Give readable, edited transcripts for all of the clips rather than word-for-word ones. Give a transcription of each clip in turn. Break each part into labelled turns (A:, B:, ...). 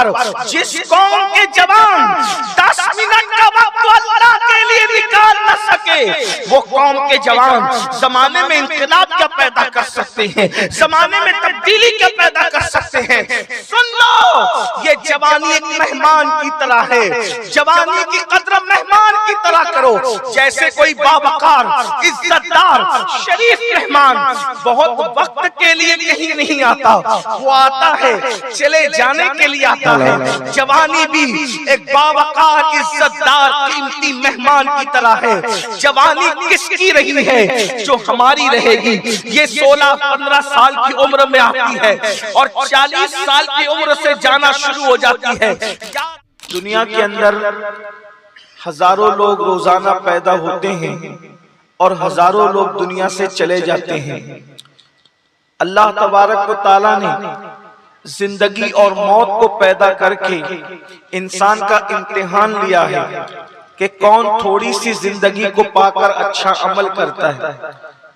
A: اکبر، جس قوم کے جوان 10 منٹ کا وقت اللہ کے لیے نکال نہ سکے، وہ قوم کے جوان زمانے میں انقلاب کیا پیدا کر سکتے ہیں، زمانے میں تبدیلی کیا پیدا کر سکتے ہیں۔ سن لو، یہ جوانی ایک مہمان کی طرح ہے، جوانی کی قدر مہمان کی طرح کرو، جیسے کوئی باوقار عزت دار شریف مہمان بہت وقت کے لیے کہیں نہیں آتا، وہ آتا ہے چلے جانے کے لیے آتا ہے۔ جوانی بھی ایک باوقار عزت دار قیمتی مہمان کی طرح ہے۔ جوانی کس کی رہی ہے؟ جو ہماری رہے گی۔ یہ 16-15 سال کی عمر میں آتی ہے اور 40 سال کی عمر سے جانا شروع ہو جاتی ہے۔ دنیا کے اندر ہزاروں لوگ روزانہ پیدا ہوتے ہیں اور ہزاروں لوگ دنیا سے چلے جاتے ہیں۔ اللہ تبارک و تعالیٰ نے زندگی اور موت کو پیدا کر کے انسان کا امتحان لیا ہے کہ کون تھوڑی سی زندگی کو پا کر اچھا عمل کرتا ہے۔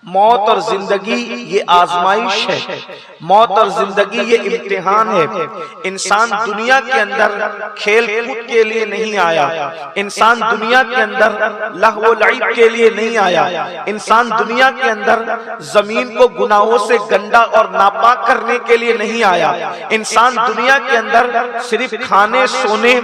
A: موت اور زندگی یہ آزمائش ہے، موت اور زندگی یہ امتحان ہے۔ انسان دنیا کے اندر کھیل کود کے لیے نہیں آیا، انسان دنیا کے اندر لہو و لعب کے لیے نہیں آیا، انسان دنیا کے اندر زمین کو گناہوں سے گندا اور ناپاک کرنے کے لیے نہیں آیا، انسان دنیا کے اندر صرف کھانے سونے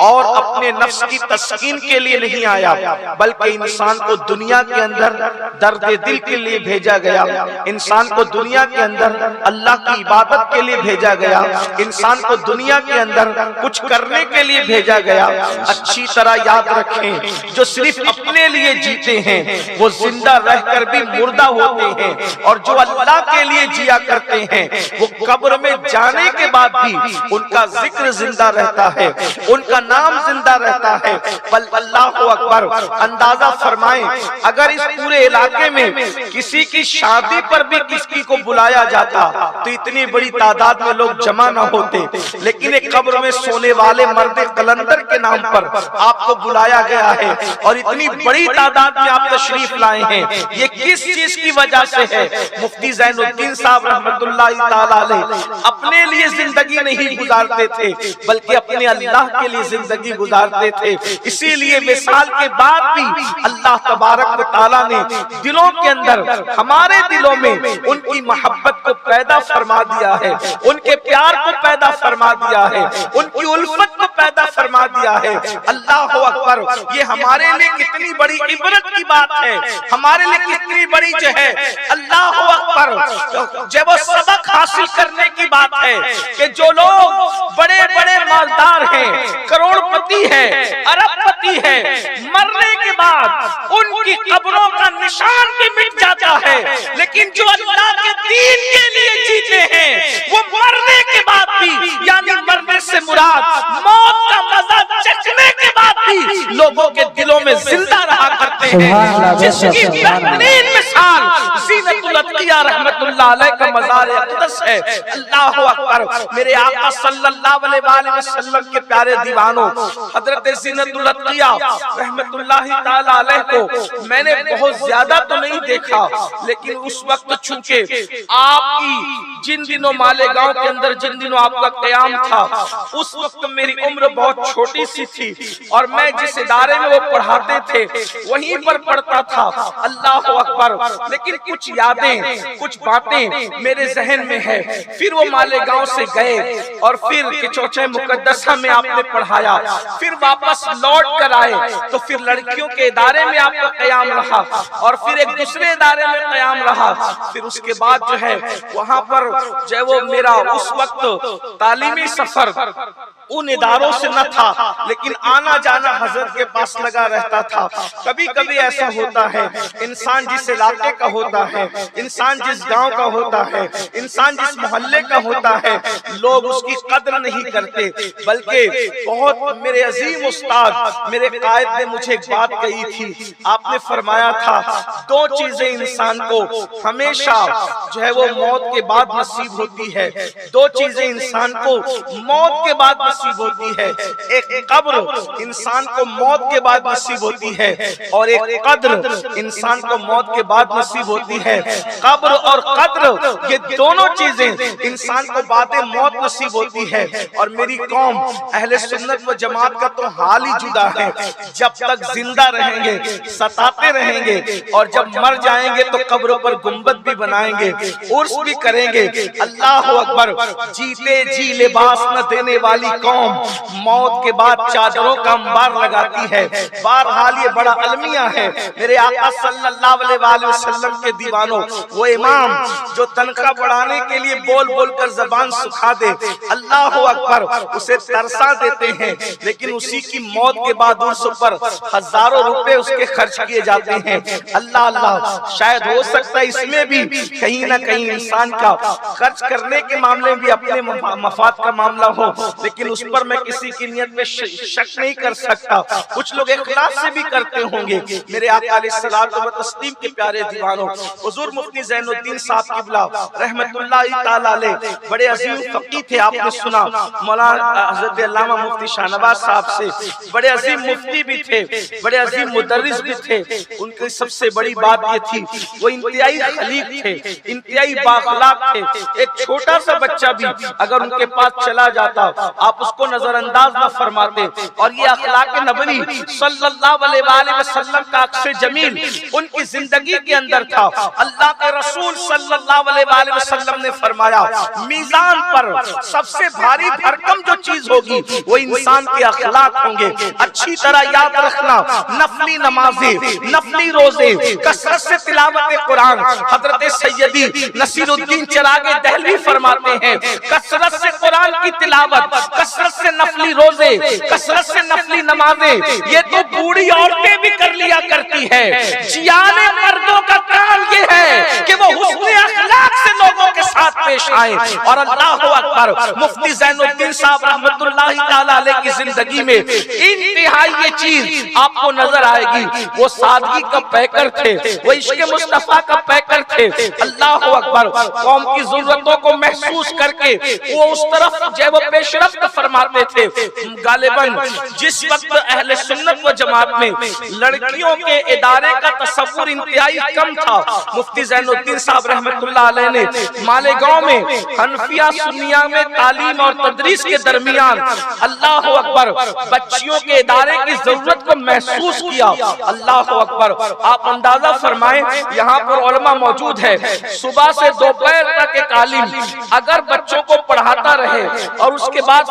A: اور اپنے نفس کی تسکین کے لیے نہیں آیا، بلکہ انسان کو دنیا کے اندر درد دل کے لیے بھیجا گیا، انسان کو دنیا کے اندر اللہ کی عبادت کے لیے بھیجا گیا، انسان کو دنیا کے اندر کچھ کرنے کے لیے بھیجا گیا۔ اچھی طرح یاد رکھیں، جو صرف اپنے لیے جیتے ہیں وہ زندہ رہ کر بھی مردہ ہوتے ہیں، اور جو اللہ کے لیے جیا کرتے ہیں وہ قبر میں جانے کے بعد بھی ان کا ذکر زندہ رہتا ہے، ان کا نام زندہ رہتا ہے۔ بل اللہ اکبر، اندازہ فرمائیں اگر اس پورے علاقے میں کسی کی شادی پر بھی کسی کو بلایا جاتا تو اتنی بڑی تعداد میں لوگ جمع نہ ہوتے، لیکن ایک قبر میں سونے والے مرد قلندر کے نام پر آپ کو بلایا گیا ہے اور اتنی بڑی تعداد میں آپ تشریف لائے ہیں۔ یہ کس چیز کی وجہ سے ہے؟ مفتی زین الدین صاحب رحمت اللہ تعالی علیہ اپنے لیے زندگی نہیں گزارتے تھے بلکہ اپنے اللہ کے لیے زندگی گزارتے تھے، اسی لیے وصال کے بعد بھی اللہ تبارک و تعالی نے دلوں کے اندر ہمارے دلوں میں ان کی محبت کو پیدا فرما دیا ہے، ان کے پیار کو پیدا فرما دیا ہے، ان کی الفت کو پیدا فرما دیا ہے۔ اللہ اکبر، یہ ہمارے لیے کتنی بڑی عبرت کی بات ہے، ہمارے لیے کتنی بڑی جو ہے اللہ اکبر جب وہ سبق حاصل کرنے کی بات ہے کہ جو لوگ بڑے بڑے مالدار ہیں، کروڑ پتی ہیں، ارب پتی ہیں، مرنے کے بعد ان کی قبروں کا نشان بھی مٹ جاتا ہے، لیکن جو اللہ کے دین کے لیے جیتے ہیں وہ مرنے کے بعد بھی، یعنی مرنے سے مراد موت کا مزہ چکھنے کے بعد بھی لوگوں کے دلوں میں زندہ رہا کرتے ہیں۔ جس کی بہترین مثال زینت الاتقیہ رحمت اللہ علیہ کا مزار اقدس ہے۔ اللہ اکبر، میرے آقا صلی اللہ علیہ وآلہ وسلم کے پیارے دیوانوں، حضرت زینت الاتقیہ رحمت اللہ تعالی علیہ کو میں نے بہت زیادہ تو نہیں دیکھا، لیکن اس وقت چونکہ آپ کی جن دنوں مالیگاؤں کے اندر جن دنوں آپ کا قیام تھا اس وقت میری عمر بہت چھوٹی سی تھی اور میں جس ادارے میں وہ پڑھاتے تھے وہیں پر پڑھتا تھا۔ اللہ اکبر، لیکن کچھ یادیں کچھ باتیں میرے ذہن میں ہے۔ پھر وہ مالیگاؤں سے گئے اور پھر چوچے مقدسہ میں آپ نے پڑھایا، پھر واپس لوٹ کر آئے تو پھر لڑکیوں کے ادارے میں آپ کا قیام رہا اور پھر ایک دوسرے ادارے میں قیام رہا۔ پھر اس کے بعد جو ہے وہاں پر جو ہے وہ میرا اس وقت تعلیمی سفر ان اداروں سے نہ تھا، لیکن آنا جانا حضرت کے پاس لگا رہتا تھا۔ کبھی کبھی ایسا ہوتا ہے انسان جس علاقے کا ہوتا ہے، انسان جس گاؤں کا ہوتا ہے، انسان جس محلے کا ہوتا ہے، لوگ اس کی قدر نہیں کرتے، بلکہ بہت میرے عظیم استاد میرے قائد نے مجھے ایک بات کہی تھی۔ آپ نے فرمایا تھا دو چیزیں انسان کو ہمیشہ جو ہے وہ موت کے بعد نصیب ہوتی ہے، دو چیزیں انسان کو موت کے بعد نصیب ہوتی ہے، ایک قبر انسان کو موت کے بعد نصیب ہوتی ہے، اور ایک قدر انسان کو موت کے بعد نصیب ہوتی ہے۔ قبر اور قدر یہ دونوں چیزیں انسان کو بعد موت نصیب ہوتی ہے۔ اور میری قوم اہل سنت و جماعت کا تو حال ہی جدا ہے، جب تک زندہ رہیں گے ستاتے رہیں گے، اور جب مر جائیں گے تو قبروں پر گنبد بھی بنائیں گے، عرس بھی کریں گے۔ اللہ اکبر، جیتے جی لباس نہ دینے والی قوم موت کے بعد چادروں کا انبار لگاتی ہے۔ بہرحال یہ بڑا المیہ ہے میرے آقا صلی اللہ علیہ وآلہ وسلم کے دیوانوں، وہ امام جو تنخواہ بڑھانے کے لیے بول بول کر زبان سکھا دے، اللہ اکبر، اسے ترسا دیتے ہیں، لیکن اسی کی موت کے بعد عرس پر ہزاروں روپے اس کے خرچ کیے جاتے ہیں۔ اللہ اللہ، شاید ہو سکتا ہے اس میں بھی کہیں نہ کہیں انسان کا خرچ کرنے کے معاملے بھی اپنے مفاد کا معاملہ ہو، لیکن اس پر میں کسی کی نیت میں شک نہیں کر سکتا۔ کچھ لوگ اخلاص سے بھی کرتے ہوں گے۔ میرے آقا علیہ الصلوۃ والتسلیم کے پیارے دیوانوں، حضور مفتی زین الدین صاحب قبلہ رحمت اللہ تعالی علیہ بڑے عظیم فقیہ تھے، آپ نے سنا مولانا حضرت علامہ مفتی شاہ نواز صاحب سے، بڑے عظیم مفتی بھی تھے، بڑے عظیم مدرس بھی تھے۔ ان کی سب سے بڑی بات یہ تھی وہ انتہائی خلیق تھے، انتہائی بااخلاق تھے۔ ایک چھوٹا سا بچہ بھی اگر ان کے پاس چلا جاتا آپ اس کو نظر انداز نہ فرماتے، اور یہ اخلاق نبوی صلی اللہ علیہ وآلہ وسلم کا عکس جمیل ان کی زندگی کے اندر تھا۔ اللہ کے رسول صلی اللہ علیہ وآلہ وسلم نے فرمایا میزان پر سب سے بھاری بھرکم جو چیز ہوگی وہ انسان کے اخلاق ہوں گے۔ اچھی طرح یاد رکھنا، نفلی نمازیں، نفلی روزے، کثرت سے تلاوت قرآن۔ حضرت سیدی نصیر الدین چراغ دہلوی فرماتے ہیں کثرت سے قرآن کی تلاوت، کثرت سے نفلی روزے، کثرت سے نفلی نمازیں، یہ تو بوڑھی عورتیں بھی کر لیا کرتی ہے۔ جیانے مردوں کا کام یہ ہے کہ وہ حسن اخلاق سے لوگوں کے ساتھ پیش آئیں۔ اور اللہ اکبر، مفتی زین الدین صاحب رحمت اللہ تعالی علیہ کی زندگی میں انتہائی یہ چیز آپ کو نظر آئے گی۔ وہ سادگی کا پیکر تھے، وہ عشق مصطفیٰ کا پیکر تھے۔ اللہ اکبر، قوم کی ضرورتوں کو محسوس کر کے وہ اس طرف جو وہ پیش رفت فرماتے تھے۔ غالباً جس وقت اہل سنت و جماعت میں لڑکیوں کے ادارے کا تصور انتہائی کم تھا، مفتی زین الدین صاحب رحمت اللہ علیہ نے مالیگاؤں میں حنفیہ سنیہ میں تعلیم اور تدریس کے درمیان اللہ اکبر بچیوں کے ادارے کی ضرورت کو محسوس کیا۔ اللہ اکبر، آپ اندازہ فرمائیں یہاں پر علماء موجود ہے، صبح سے دوپہر تک ایک عالم اگر بچوں کو پڑھاتا رہے اور اس کے بعد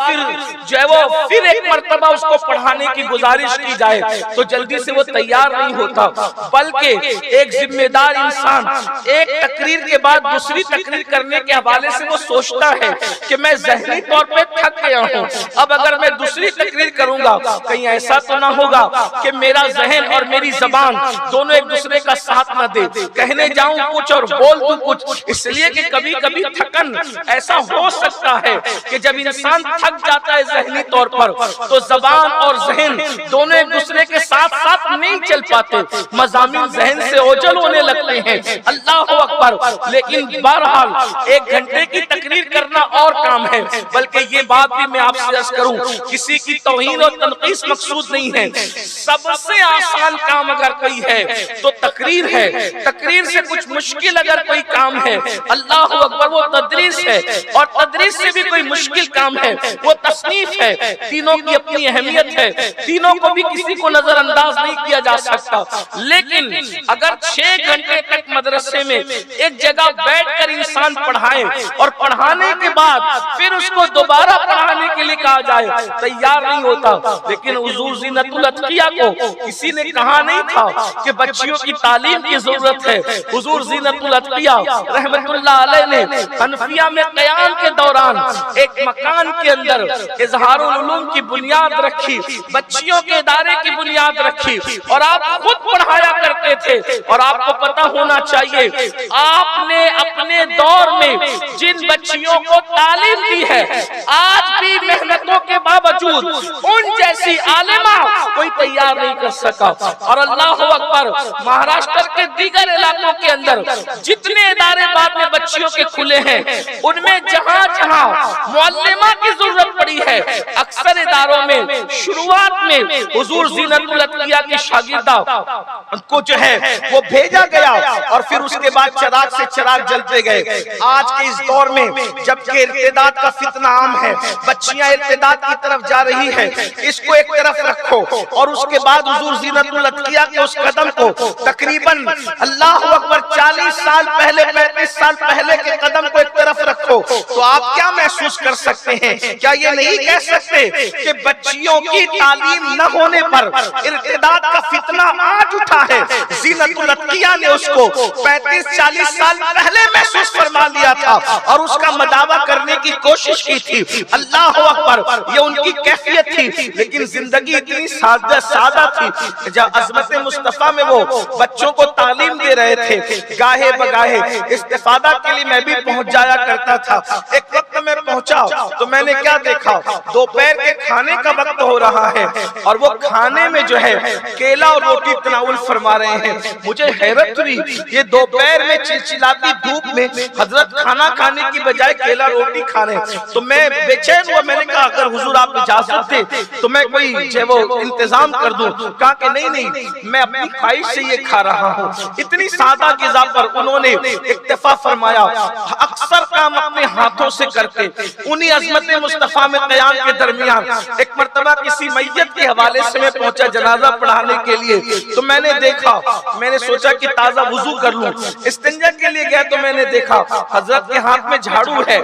A: پھر ایک مرتبہ اس کو پڑھانے کی گزارش کی جائے تو جلدی سے وہ تیار نہیں ہوتا، بلکہ ایک ذمہ دار انسان ایک تقریر کے بعد دوسری تقریر کرنے کے حوالے سے وہ سوچتا ہے کہ میں ذہنی طور پہ تھک گیا ہوں، اب اگر میں دوسری تقریر کروں گا کہیں ایسا تو نہ ہوگا کہ میرا ذہن اور میری زبان دونوں ایک دوسرے کا ساتھ نہ دے، کہنے جاؤں کچھ اور بول دوں کچھ۔ اس لیے کہ کبھی کبھی تھکن ایسا ہو سکتا ہے کہ جب انسان تھک جاتا ہے ذہنی طور پر تو زبان اور ذہن دونوں ایک دوسرے کے ساتھ ساتھ نہیں چل پاتے، مضامین ذہن سے اوجھل ہونے لگتے ہیں۔ اللہ اکبر، لیکن بہرحال ایک گھنٹے کی تقریر کرنا اور کام ہے، بلکہ یہ بات بھی میں آپ سے عرض کروں کسی کی توہین اور تنقیص مقصود نہیں ہے، سب سے آسان کام اگر کوئی ہے تو تقریر ہے۔ تقریر سے کچھ مشکل اگر کوئی کام ہے اللہ اکبر وہ تدریس ہے، اور تدریس سے بھی کوئی مشکل کام ہے وہ تصنیف ہے۔ تینوں کی اپنی اہمیت ہے، تینوں کو بھی کسی کو نظر انداز نہیں کیا جا سکتا، لیکن اگر 6 گھنٹے تک مدرسے میں ایک جگہ بیٹھ کر انسان پڑھائے اور پڑھانے کے بعد پھر اس کو دوبارہ پڑھانے کے لیے کہا جائے تیار نہیں ہوتا۔ لیکن حضور زینت الاتقیاء کو کسی نے کہا نہیں تھا کہ بچیوں کی تعلیم کی ضرورت ہے۔ حضور زینت الاتقیاء رحمت اللہ علیہ نے حنفیہ میں قیام کے دوران ایک مکان کے اندر اظہار العلوم کی بنیاد رکھی، بچیوں کے ادارے کی بنیاد رکھی، اور آپ خود پڑھایا کرتے تھے۔ اور آپ کو پتہ ہونا چاہیے آپ نے اپنے دور میں جن بچیوں کو تعلیم دی ہے آج بھی محنتوں کے باوجود وجود ان جیسی عالمہ کوئی تیار نہیں کر سکا. اور اللہ اکبر، مہاراشٹر کے دیگر علاقوں کے اندر جتنے ادارے بعد میں بچیوں کے کھلے ہیں ان میں جہاں جہاں معلمہ کی ضرورت پڑی ہے اکثر اداروں میں شروعات میں حضور زینت الاتقیاء کی شاگردہ کو جو ہے وہ بھیجا گیا اور پھر اس کے بعد چراغ سے چراغ جلتے گئے. آج کے اس دور میں جبکہ ارتداد کا فتنہ عام ہے، بچیاں ارتداد کی طرف جا رہی ہے، اس کو ایک طرف رکھو اور اس کے بعد حضور زینت الاتقیاء کے اس قدم کو تقریباً اللہ اکبر 40 سال پہلے 35 سال پہلے کے قدم کو ایک طرف رکھو تو آپ کیا محسوس کر سکتے ہیں؟ کیا یہ نہیں کہہ سکتے کہ بچیوں کی تعلیم نہ ہونے پر ارتداد کا فتنہ آج اٹھا ہے؟ زینت الاتقیاء نے اس کو 35-40 سال پہلے محسوس فرما لیا تھا اور اس کا مداوع کرنے کی کوشش کی تھی. اللہ اکبر، یہ ان کی کیفیت تھی، لیکن زندگی اتنی سادہ تھی. جب عظمت مصطفیٰ میں وہ بچوں کو تعلیم دے رہے تھے گاہے بگاہے استفادہ کے لیے میں بھی پہنچ جایا کرتا تھا. ایک وقت میں پہنچا تو میں نے کیا دیکھا، دوپہر کے کھانے کا وقت ہو رہا ہے اور وہ کھانے میں جو ہے کیلا اور روٹی تناول فرما رہے ہیں. مجھے حیرت ہوئی، یہ دوپہر میں چلچلاتی دھوپ میں حضرت کھانا کھانے کی بجائے کیلا روٹی کھا رہے ہیں. تو میں بے چین ہوا، میں نے کہا اگر حضور آپ اجازت دے تو میں کوئی جو وہ انتظام کر دوں. کہا کہ نہیں، میں اپنی خواہش سے یہ کھا رہا ہوں. اتنی سادہ غذا پر انہوں نے اکتفا فرمایا. اکثر کام اپنے ہاتھوں سے کرتے. انہی عظمت مصطفیٰ میں قیام کے درمیان ایک مرتبہ کسی میت کے حوالے سے میں پہنچا جنازہ پڑھانے کے لیے تو میں نے دیکھا، میں نے سوچا کہ تازہ وضو کر لوں. استنجا کے لیے گیا تو میں نے دیکھا حضرت کے ہاتھ میں جھاڑو ہے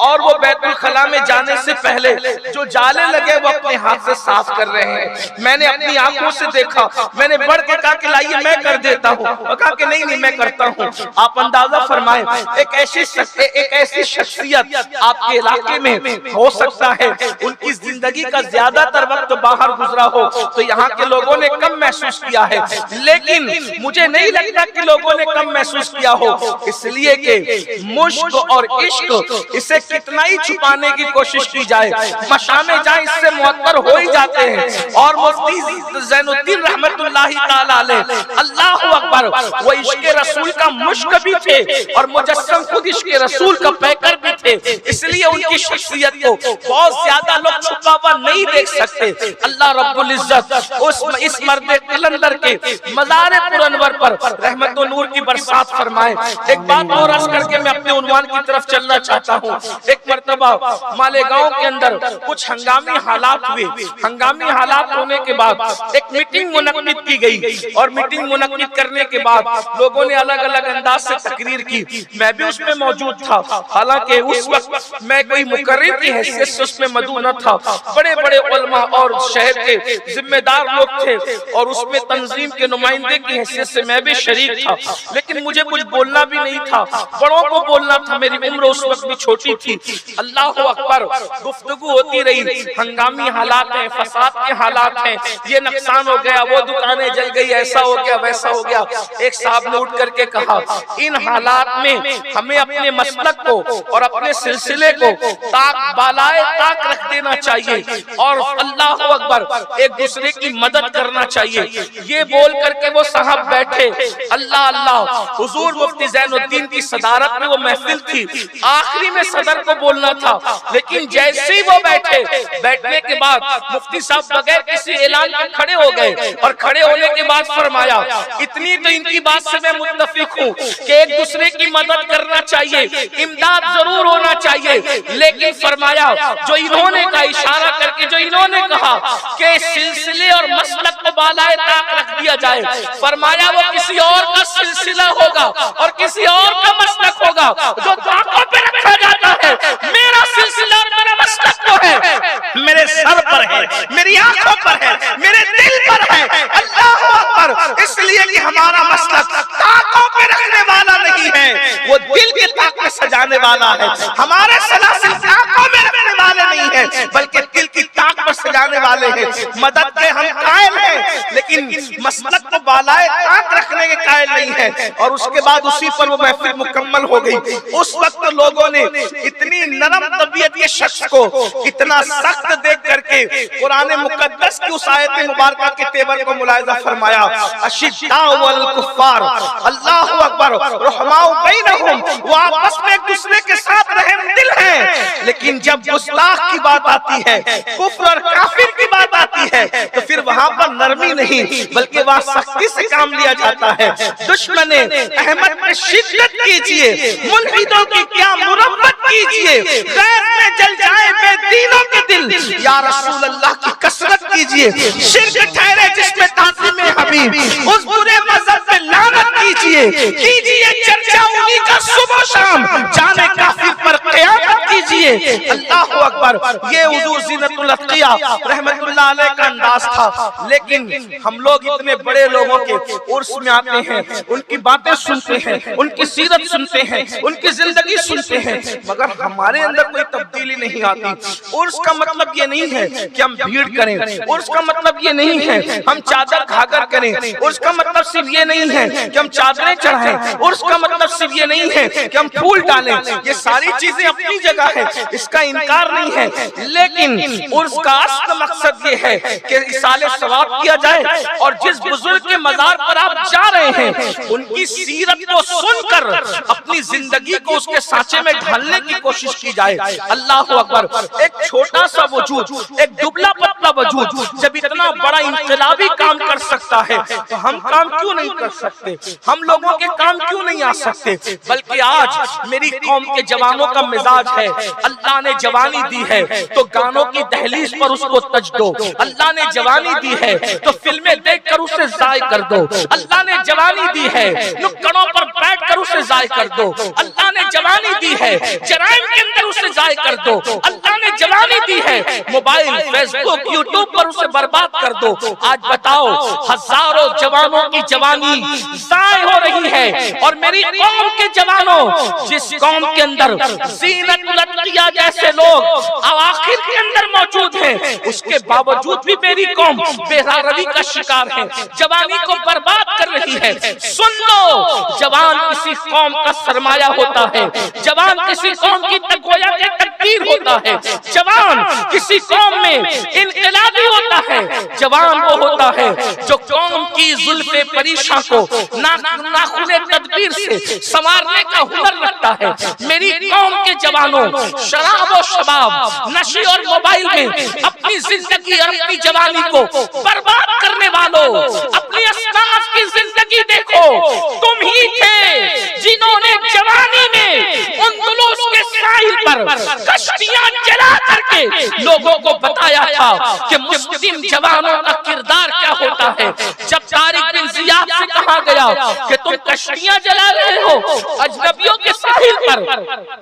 A: اور وہ بیت الخلاء میں جانے سے پہلے جو جالے لگے وہ اپنے ہاتھ سے صاف کر رہے ہیں. میں نے اپنی آنکھوں سے دیکھا. میں نے بڑھ کے کہا کہ لائیے میں کر دیتا ہوں. وہ کہا کہ نہیں میں کرتا ہوں. آپ اندازہ فرمائیں ایک ایسی شخصیت آپ کے علاقے میں ہو سکتا ہے ان کی زندگی کا زیادہ تر وقت باہر گزرا ہو تو یہاں کے لوگوں نے کم محسوس کیا ہے، لیکن مجھے نہیں لگتا کہ لوگوں نے کم محسوس کیا ہو، اس لیے کہ مشق اور عشق اسے کتنا ہی چھپانے کی کوشش کی جائے مشامے جائیں اس سے معطر ہو ہی جاتے ہیں. اور مفتی زین الدین رحمت اللہ تعالی علیہ اللہ اکبر وہ عشق رسول کا مشق بھی تھے اور مجسم خود عشق رسول کا پیکر بھی تھے، اس لیے ان کی شخصیت کو بہت زیادہ لوگ چھپا ہوا نہیں دیکھ سکتے. اللہ رب العزت اس مرد قلندر کے مزار پرانور پر رحمت و نور کی برسات فرمائے. ایک بات اور عرض کر کے میں اپنے عنوان کی طرف چلنا چاہتا ہوں. ایک مرتبہ مالیگاؤں کے اندر کچھ ہنگامی حالات ہوئے. ہنگامی حالات ہونے کے بعد ایک میٹنگ منعقد کی گئی اور میٹنگ منعقد کرنے کے بعد لوگوں نے الگ الگ انداز سے تقریر کی. میں بھی اس میں موجود تھا، حالانکہ اس وقت میں کوئی مقرر کی حیثیت سے اس میں مدعو نہ تھا. بڑے بڑے علماء اور شہر کے ذمہ دار لوگ تھے اور اس میں تنظیم کے نمائندے کی حیثیت سے میں بھی شریک تھا، لیکن مجھے کچھ بولنا بھی نہیں تھا. بڑوں کو بولنا تھا، میری عمر اس وقت بھی چھوٹی تھی. اللہ اکبر، گفتگو ہوتی رہی. ہنگامی حالات ہیں، فساد کے حالات ہیں، یہ نقصان ہو گیا، وہ دکانیں جل گئی، ایسا ہو گیا ویسا ہو گیا. ایک صاحب نے اٹھ کر کے کہا ان حالات میں ہمیں اپنے مسلک کو اور اپنے سلسلے کو طاق بالائے طاق رکھ دینا چاہیے اور اللہ اکبر ایک دوسرے کی مدد کرنا چاہیے. یہ بول کر کے وہ صاحب بیٹھے. اللہ اللہ، حضور مفتی زین الدین کی صدارت میں وہ محفل تھی، آخری میں صدر کو بولنا تھا، لیکن جیسے ہی وہ بیٹھنے کے بعد مفتی صاحب بغیر کسی اعلان کے کھڑے ہو گئے اور کھڑے ہونے کے بعد فرمایا اتنی تو ان کی بات سے میں متفق ہوں کہ ایک دوسرے کی مدد کرنا چاہیے، امداد ضرور ہونا چاہیے، لیکن فرمایا جو انہوں نے کا اشارہ کر کے جو انہوں نے کہا کہ سلسلے اور مسلک کو بالائے طاق رکھ دیا جائے، فرمایا وہ کسی اور کا سلسلہ ہوگا اور کسی اور کا مسلک ہوگا جو طاقوں پہ رکھا جاتا ہے. میرا سلسلہ اور میرا مسلک تو ہے میرے سر پر ہے، میری آنکھوں پر ہے، میرے دل پر ہے. اللہ اکبر، اس لیے کہ ہمارا مسلک طاقوں پہ رکھنے والا نہیں ہے، وہ دل کے طاق میں سجانے والا ہے. ہمارے سلاسل طاقوں میں رکھنے والے نہیں ہیں بلکہ دل کی طاق پر سجانے والے ہیں. مدد کے ہم قائل ہیں لیکن مسلک کو بالائے طاق رکھنے کے قائل نہیں ہے. اور اس کے بعد اسی پر وہ محفل مکمل ہو گئی. اس وقت لوگوں نے اتنی نرم طبیعت کے شخص کو اتنا سخت دیکھ کر کے قرآن مقدس کی اس آیت مبارکہ کے تیور کو ملاحظہ فرمایا. اشداء والکفار اللہ اکبر رحماء بینہم، وہ آپس میں ایک دوسرے کے ساتھ رحم دل ہیں. لیکن جب گستاخ کی بات آتی ہے، کفر اور کافر کی بات آتی ہے، تو پھر وہاں پر نرمی نہیں بلکہ وہاں سختی سے کام لیا جاتا ہے. دشمن احمد میں شدت کیجئے، ملحدوں کی کیا مرمت کیجئے، غیر میں جل جائے بے دینوں کے دل، یا رسول اللہ کی کثرت کیجئے. شرک ٹھہرے جس میں تعظیم حبیب، اس برے مذہب پہ لعنت کیجئے چرچا انہی کا صبح شام، جانے کافر پر قیامت کیجئے. اللہ اکبر. یہ حضور زینت الاتقیاء رحمت اللہ علیہ کا انداز تھا. لیکن ہم لوگ اتنے بڑے لوگوں کے عرس میں آتے ہیں، ان کی باتیں سنتے ہیں، ان کی سیرت سنتے ہیں، ان کی زندگی سنتے ہیں، مگر ہمارے اندر کوئی تبدیلی نہیں آتی. عرس کا مطلب یہ نہیں ہے کہ ہم بھیڑ کریں، عرس کا مطلب یہ نہیں ہے ہم چادر گھاگر کریں، عرس کا مطلب صرف یہ نہیں ہے کہ ہم چادریں چڑھائیں، عرس کا مطلب صرف یہ نہیں ہے کہ ہم پھول ڈالیں. یہ ساری چیزیں اپنی جگہ ہے، اس کا انکار نہیں ہے، لیکن عرس کا اصل مقصد یہ ہے کہ ایصال ثواب کیا جائے اور جس بزرگ کے مزار پر آپ جا رہے ہیں ان کی سیرت کو سن کر اپنی زندگی کو اس کے سانچے میں ڈھالنے کی کوشش کی جائے. اللہ اکبر. ایک چھوٹا سا وجود، ایک دبلا پتلا وجود جب اتنا بڑا انقلابی کام کر سکتا ہے تو ہم کام کیوں نہیں کر سکتے؟ ہم لوگوں کے کام کیوں نہیں آ سکتے؟ بلکہ آج میری قوم کے جوانوں کا مزاج ہے، اللہ نے جوانی دی ہے تو گانوں کی دہلیز پر اس کو تج دو. اللہ نے جوانی دی ہے تو فلمیں دیکھ کر اسے ضائع کر دو. اللہ نے جوانی دی ہے نکڑوں پر بیٹھ کر اسے ضائع کر دو. اللہ نے جوانی دی ہے جرائم کے اندر اسے ضائع کر دو. اللہ نے جوانی دی ہے موبائل، فیس بک، یوٹیوب پر اسے برباد کر دو. آج بتاؤ ہزاروں جوانوں کی جوانی ضائع ہو رہی ہے اور میری قوم کے جوانوں، جس قوم کے اندر زینت الاتقیاء جیسے لوگ اواخر کے اندر موجود ہیں، اس کے باوجود بھی میری قوم بے روی کا شکار ہے، جوانی کو برباد کر رہی ہے. سن لو، جوان کسی قوم کا سرمایہ ہوتا ہے، جوان کسی قوم کی گویا کہ تقدیر ہوتا ہے، جوان کسی قوم میں انقلابی ہوتا ہے. جوان وہ ہوتا ہے جو قوم کی زلف پریشاں کو ناخن تدبیر سے سنوارنے کا ہنر رکھتا ہے. میری قوم کے جوانوں، شراب و شباب، نشے اور موبائل میں اپنی زندگی اور اپنی جوانی کو برباد کرنے والوں، اپنی اسلاف کی زندگی دیکھو. تم ہی تھے جنہوں نے جوانی میں اندلس کے ساحل پر کشتیاں جلا کر کے لوگوں کو بتایا تھا کہ مسلم جوانوں کا کردار کیا ہوتا ہے. جب طارق بن زیاد سے کہا گیا کہ تم کشتیاں جلا رہے ہو اجنبیوں کے ساحل پر،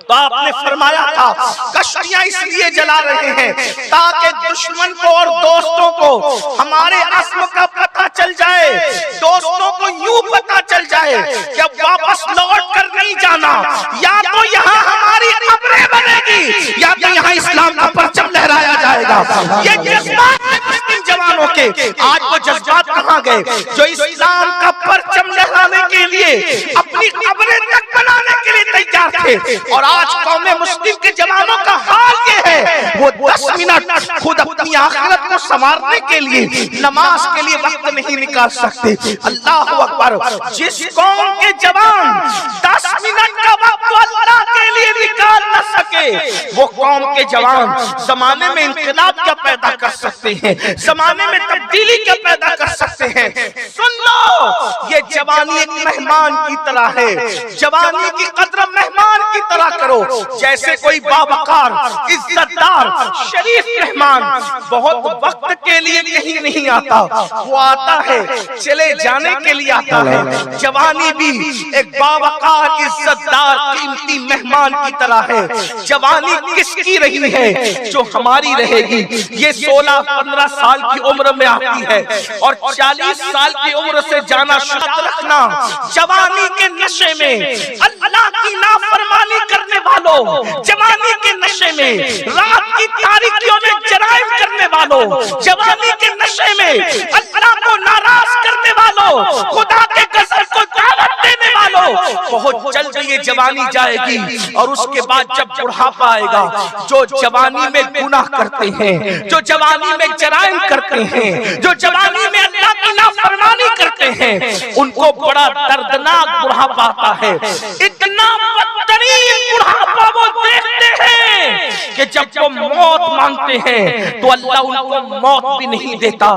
A: تو آپ نے فرمایا تھا کشتیاں اس لیے جلا رہے ہیں تاکہ دشمن کو اور دوستوں کو ہمارے عزم کا پتہ چل جائے، دوستوں کو یوں پتہ چل جائے کہ اب واپس لوٹ کر نہیں جانا، یا تو یہاں ہماری قبریں بنے گی یا تو یہاں اسلام کا پرچم لہرایا جائے گا. یہ جذبات مسلم جوانوں کے آج وہ جذبات کہاں گئے جو اسلام کا پرچم لہرانے کے لیے اپنی قبریں تک بنانے کے لیے تیار تھے. اور آج قوم مسلم کے جوانوں کا حال یہ ہے، وہ 10 منٹ خود اپنی آخرت کو سنوارنے کے لیے نماز کے لیے وقت نہیں نکال سکتے. اللہ اکبر. جس قوم کے جوان 10 منٹ کا وقت اللہ کے لیے نکال نہ سکے، وہ قوم کے جوان زمانے میں انقلاب کیا پیدا کر سکتے ہیں، زمانے میں تبدیلی کیا پیدا کر سکتے ہیں. سن لو، یہ جوانی ایک مہمان کی طرح ہے. جوانی کی قدر مہمان کی طرح کرو. جیسے کوئی باوقار، عزت دار، شریف مہمان بہت وقت کے لیے کہیں نہیں آتا، وہ آتا ہے چلے جانے کے لیے آتا ہے. جوانی بھی ایک باوقار، عزت دار، قیمتی مہمان کی طرح ہے. جوانی کس کی رہی ہے؟ جو ہماری رہے گی. یہ 16-15 سال کی عمر میں آتی ہے اور 40 سال کی عمر سے جانا شرط رکھنا. جوانی کے نشے میں اللہ کی نافرمانی کرنے والوں، جوانی کے نشے میں رات کی تاریکیوں میں جرائم کرنے والوں، والوں، جوانی کے نشے میں اللہ کو ناراض کرنے والوں، خدا کے غضب کو دعوت دینے والوں، بہت جلد یہ جوانی جائے گی اور اس کے بعد جب بڑھاپا آئے گا، جو جوانی میں گناہ کرتے ہیں، جو جوانی میں جرائم کرتے ہیں، جو جوانی میں اللہ کی نافرمانی کرتے ہیں، ان کو بڑا دردناک بڑھاپا آتا ہے۔ اتنا بدترین بڑھاپا وہ دیکھتے ہیں کہ جب وہ موت مانگتے ہیں تو اللہ ان کو موت بھی نہیں دیتا۔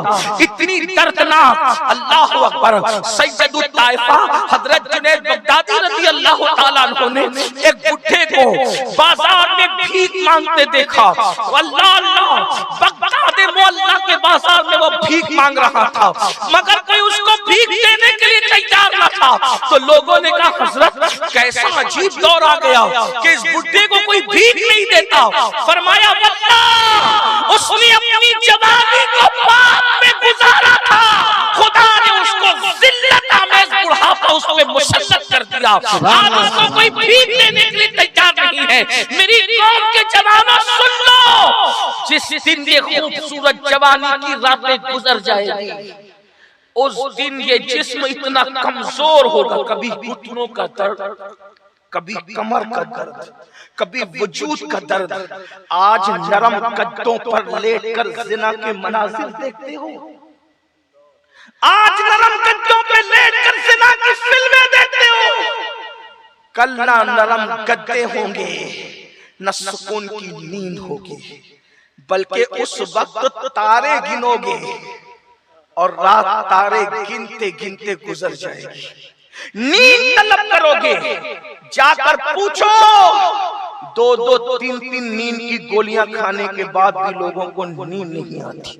A: اتنی دردناک، اللہ اکبر۔ سید الطائفہ حضرت جنید بغدادی رضی اللہ تعالیٰ عنہ نے ایک بڈھے کو بازار میں بھیک مانگتے دیکھا۔ اللہ اللہ، بغداد معلیٰ کے بازار میں وہ بھیک مانگ رہا تھا، مگر کوئی اس کو بھیک دینے کے لیے تیار نہ تھا۔ تو لوگوں نے کہا حضرت کیسا عجیب دور آ گیا کہ اس بڈھے کو کوئی بھیک نہیں دیتا۔ فرمایا واللہ اس نے اپنی جوانی کو پاپ میں گزارا تھا، خدا نے اس کو ذلت آمیز بڑھاپا اس میں مسلط کر دیا۔ آج اس کو کوئی بھیک دینے کے لیے تیار نہیں ہے۔ میری قوم کے جوانوں سن لو، جس دن یہ خوبصورت جوانی کی راتیں گزر جائے گی، اس دن یہ جسم اتنا کمزور ہوگا، کبھی گھٹنوں کا درد، کبھی کمر کا درد، کبھی وجود کا درد۔ آج نرم گدوں پر لیٹ کر زنا کے مناظر دیکھتے ہو، آج نرم گدوں پر لیٹ کر زنا کی فلمیں دیکھتے ہو، کل نہ نرم گدے ہوں گے نہ سکون کی نیند ہوگی، بلکہ اس وقت تارے گنو گے اور رات تارے گنتے گنتے گزر جائے گی۔ نیند طلب کرو گے، جا کر پوچھو، دو دو تین تین نیند کی گولیاں کھانے کے بعد بھی لوگوں کو نیند نہیں آتی۔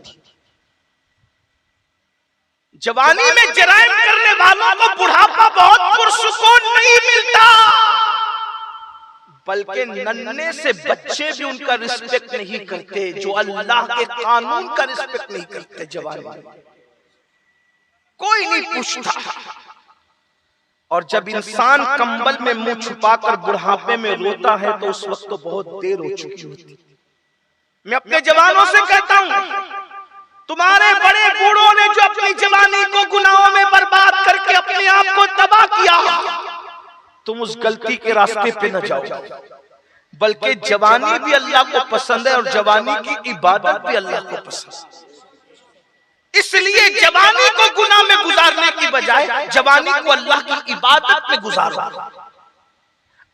A: جوانی میں جرائم کرنے والوں کو بڑھاپا بہت پرسکون نہیں ملتا، بلکہ ننھے سے بچے بھی ان کا رسپیکٹ نہیں کرتے، جو اللہ کے قانون کا رسپیکٹ نہیں کرتے۔ جوانی کوئی نہیں پوچھتا، اور جب انسان کمبل میں منہ چھپا کر بڑھاپے میں روتا ہے تو اس وقت تو بہت دیر ہو چکی ہوتی۔ میں اپنے جوانوں سے کہتا ہوں، تمہارے بڑے بوڑھوں نے جو اپنی جوانی کو گناہوں میں برباد کر کے اپنے آپ کو تباہ کیا، تم اس غلطی کے راستے پہ نہ جاؤ، بلکہ جوانی بھی اللہ کو پسند ہے اور جوانی کی عبادت بھی اللہ کو پسند ہے۔ اس لیے جوانی کو گناہ میں گزارنے کی بجائے جوانی کو اللہ کی عبادت میں گزارو۔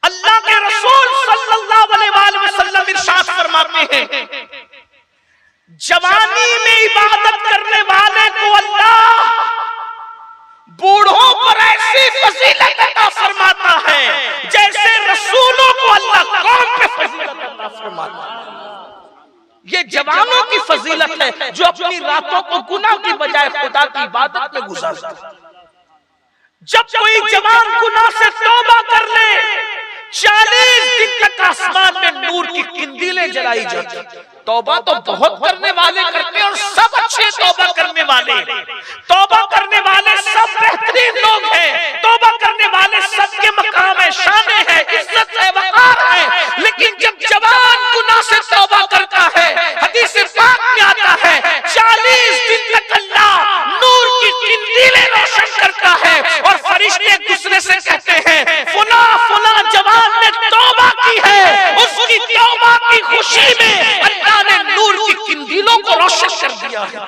A: اللہ کے رسول صلی اللہ علیہ وآلہ وسلم ارشاد فرماتے ہیں، جوانی میں عبادت کرنے والے کو اللہ بوڑھوں پر ایسی فضیلت عطا فرماتا ہے جیسے رسولوں کو اللہ قوم پہ فضیلت عطا فرماتا ہے۔ یہ جوانوں کی فضیلت ہے جو اپنی راتوں کو گناہ کی بجائے خدا کی عبادت میں گزارتا ہے۔ جب کوئی جوان گناہ سے توبہ کر لے، 40 دن تک آسمان میں نور کی قندیلیں جلائی جاتی۔ توبہ تو بہت کرنے والے کرتے اور سب اچھے توبہ کرنے والے، توبہ کرنے والے سب بہترین لوگ ہیں، توبہ کرنے والے سب کے مقام ہے، شان ہے، عزت ہے، وقار ہے، لیکن جب جوان گناہ سے توبہ کرتا ہے، حدیث پاک میں آتا ہے 40 دن تک اللہ نور کی قندیلیں روشن کرتا ہے اور فرشتے ایک دوسرے سے کہتے ہیں فلاں فلاں جوان نے توبہ کی ہے، اس کی توبہ کی خوشی میں اللہ نے نور کی قندیلوں کو روشن کر دیا ہے۔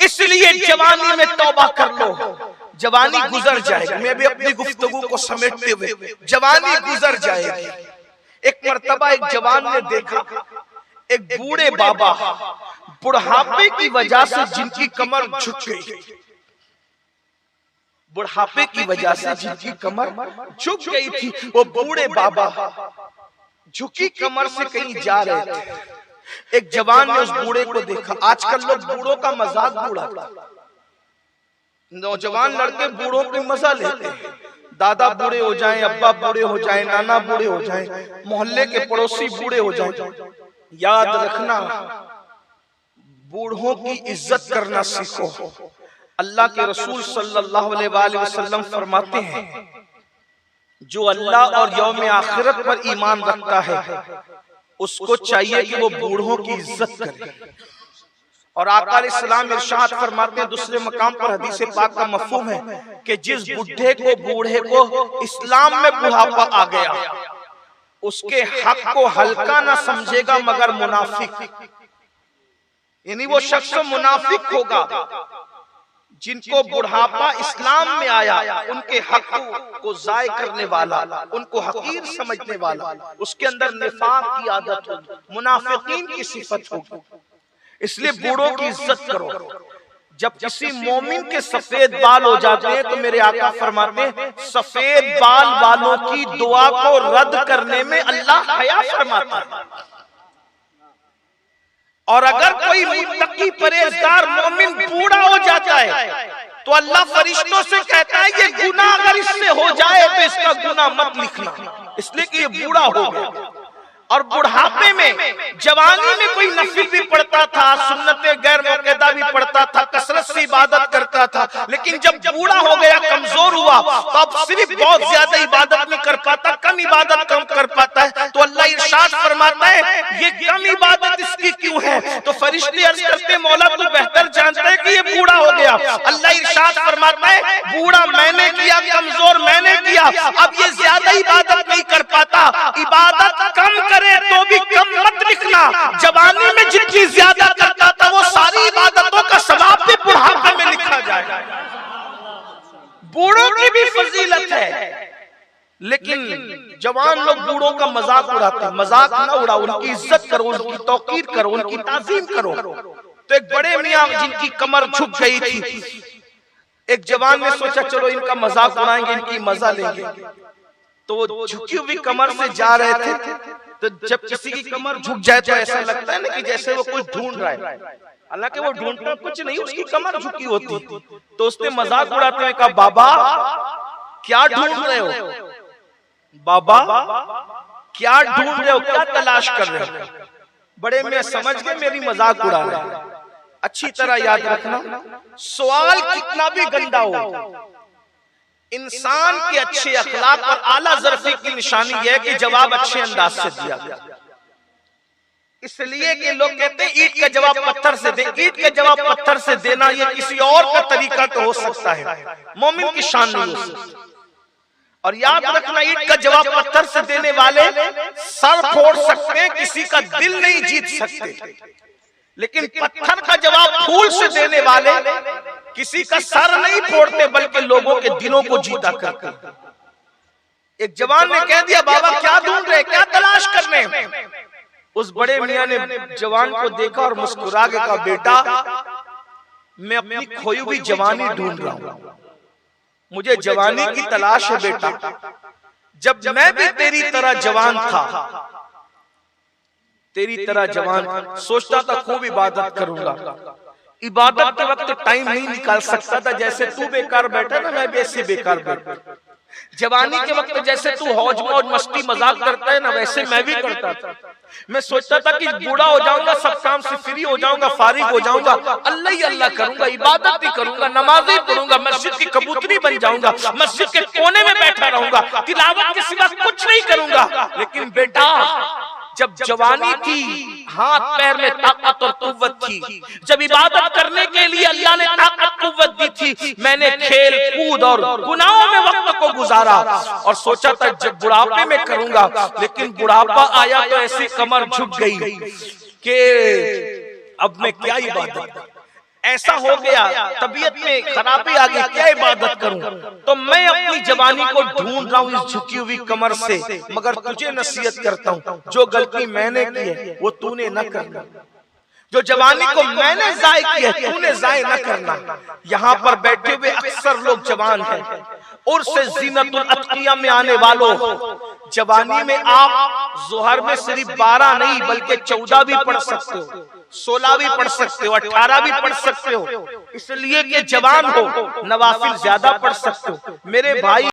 A: اس لیے جوانی میں توبہ کر لو، جوانی گزر جائے گی۔ میں بھی اپنی گفتگو کو سمیٹتے ہوئے، جوانی گزر جائے گی۔ ایک مرتبہ ایک جوان نے دیکھا ایک بوڑھے بابا بڑھاپے کی وجہ سے جن کی کمر جھک گئی، بڑھاپے کی وجہ سے جن کی کمر جھک گئی تھی، وہ بوڑھے بابا جھکی کمر سے کہیں جا رہے تھے۔ ایک جوان نے اس بوڑھے کو دیکھا۔ آج کل لوگ بوڑھوں کا مذاق اڑاتے ہیں، نوجوان لڑکے بوڑھوں پہ مزہ لیتے ہیں، دادا بوڑھے ہو جائیں، ابا بوڑھے ہو جائیں، نانا بوڑھے ہو جائیں، محلے کے پڑوسی بوڑھے ہو جائیں۔ یاد رکھنا، بوڑھوں کی عزت کرنا سیکھو۔ اللہ کے رسول صلی اللہ علیہ وآلہ وسلم فرماتے ہیں جو اللہ اور یوم آخرت پر ایمان رکھتا ہے اس کو چاہیے کہ وہ بوڑھوں کی عزت کرے. اور آقا علیہ السلام ارشاد فرماتے ہیں دوسرے مقام پر حدیث پاک کا مفہوم ہے کہ جس بوڑھے کو اسلام میں بڑھاپا آ گیا اس کے حق کو ہلکا نہ سمجھے گا مگر منافق. یعنی وہ شخص منافق ہوگا جن کو بڑھاپا اسلام میں آیا ان کے حق کو ضائع کرنے والا، ان کو حقیر سمجھنے والا، اس کے اندر نفاق کی عادت ہوگی، منافقین کی صفت ہوگی. اس لیے بوڑھوں کی عزت کرو. جب کسی مومن کے سفید بال ہو جاتے ہیں تو میرے آقا فرماتے ہیں سفید بال والوں کی دعا کو رد کرنے میں اللہ حیا فرماتا ہے. اور اگر کوئی متقی پرہیزگار مومن بوڑھا ہو جاتا ہے تو اللہ فرشتوں سے کہتا ہے یہ گناہ اگر اس سے ہو جائے تو اس کا گناہ مت لکھنا، اس لیے کہ یہ بوڑھا ہو گیا. اور بڑھاپے میں جوانی میں کوئی نفل بھی پڑھتا تھا، سنت غیر موقعہ بھی پڑھتا تھا، کثرت سے عبادت کرتا تھا، لیکن جب بوڑھا ہو گیا، کمزور ہوا تو اب صرف بہت زیادہ عبادت نہیں کر پاتا، کم عبادت کم کر پاتا ہے. تو اللہ ارشاد فرماتا ہے یہ کم عبادت اس کی کیوں ہے؟ تو فرشتے عرض کرتے مولا تو بہتر جانتا ہے کہ یہ بوڑھا ہو گیا. اللہ ارشاد فرماتا ہے بوڑھا میں نے کیا، کمزور میں نے کیا، اب یہ زیادہ عبادت نہیں کر پاتا، عبادت کم تو بھی کم مت لکھنا. جوانی میں جتنی زیادہ کرتا تھا وہ ساری عبادتوں کا ثواب بھی بڑھاپے میں لکھا جائے گا. بوڑھوں کی بھی فضیلت ہے، لیکن جوان لوگ بوڑھوں کا مذاق اڑاتے ہیں. مذاق نہ اڑاؤ، ان کی عزت کرو، ان کی توقیر کرو، ان کی تعظیم کرو. تو ایک بڑے میاں جن کی کمر جھک گئی تھی، ایک جوان نے سوچا چلو ان کا مذاق اڑائیں گے، ان کی مزہ لیں گے. تو وہ جھکی ہوئی کمر سے جا رہے تھے. تو جب کسی کی کمر جھک جائے تو ایسا لگتا ہے نا کہ جیسے وہ کچھ ڈھونڈ رہا ہے، حالانکہ وہ ڈھونڈتا کچھ نہیں، اس کی کمر جھکی ہوتی. تو اس نے مذاق اڑاتے ہوئے کہا بابا کیا ڈھونڈ رہے ہو؟ بابا کیا ڈھونڈ رہے ہو؟ کیا تلاش کر رہے ہو؟ بڑے میں سمجھ گئے میری مذاق اڑا رہے ہیں. اچھی طرح یاد رکھنا سوال کتنا بھی گندا ہو، انسان کے اچھے اخلاق اور اعلیٰ ظرفی کی نشانی یہ ہے کہ جواب اچھے انداز سے دیا گیا. اس لیے کہ لوگ کہتے ہیں اینٹ کا جواب پتھر سے دے. اینٹ کا جواب پتھر سے دینا یہ کسی اور کا طریقہ تو ہو سکتا ہے، مومن کی شان نہیں ہو سکتی. اور یاد رکھنا اینٹ کا جواب پتھر سے دینے والے سر پھوڑ سکتے ہیں، کسی کا دل نہیں جیت سکتے. لیکن پتھر کا جواب پھول سے دینے والے کسی کا سر نہیں پھوڑتے بلکہ لوگوں کے دلوں کو جیتا کرتے. ایک جوان نے کہہ دیا بابا کیا ڈھونڈ رہے، کیا تلاش کر رہے ہیں؟ اس بڑے میاں نے جوان کو دیکھا اور مسکرا کے کہا بیٹا میں اپنی کھوئی ہوئی جوانی ڈھونڈ رہا ہوں، مجھے جوانی کی تلاش ہے بیٹا. جب میں بھی تیری طرح جوان تھا، تیری طرح جوان سوچتا تھا خوب عبادت کروں گا، عبادت کے وقت ٹائم نہیں نکال سکتا تھا. جیسے تو بیکار بیٹھا نا میں بھی ایسے بیکار بیٹھا. جوانی کے وقت جیسے تو ہوج موج مستی مذاق کرتا ہے نا ویسے میں بھی کرتا تھا. میں سوچتا تھا کہ بوڑھا ہو جاؤں گا، سب کام سے فری ہو جاؤں گا، فارغ ہو جاؤں گا، اللہ ہی اللہ کروں گا، عبادت بھی کروں گا، نمازیں پڑھوں گا، مسجد کی کبوتری بن جاؤں گا، مسجد کے کونے میں بیٹھا رہوں گا، تلاوت کے سوا کچھ نہیں کروں گا. لیکن بیٹا جب جوانی تھی، ہاتھ پیر میں طاقت اور قوت تھی، جب عبادت کرنے کے لیے اللہ نے طاقت قوت دی تھی، میں نے کھیل کود اور گناہوں میں وقت کو گزارا اور سوچا تھا جب بڑھاپے میں کروں گا. لیکن بڑھاپا آیا تو ایسی کمر جھک گئی کہ اب میں کیا عبادت، ایسا ہو گیا طبیعت میں خرابی آ گئی، کیا عبادت کروں؟ تو میں اپنی جوانی کو ڈھونڈ رہا ہوں اس جھکی ہوئی کمر سے. مگر تجھے نصیحت کرتا ہوں جو غلطی میں نے کی ہے وہ تو نے نہ کرنا، جو جوانی کو میں نے ضائع کیا ہے تو نے ضائع نہ کرنا. یہاں پر بیٹھے ہوئے اکثر لوگ جوان ہیں، اور سے زینت الاتقیاء میں آنے والوں، جوانی میں آپ ظہر میں صرف 12 نہیں بلکہ 14 بھی پڑھ سکتے ہو، 16 بھی پڑھ سکتے ہو، 18 بھی پڑھ سکتے ہو، اس لیے کہ جوان ہو، نوافل زیادہ پڑھ سکتے ہو. میرے بھائی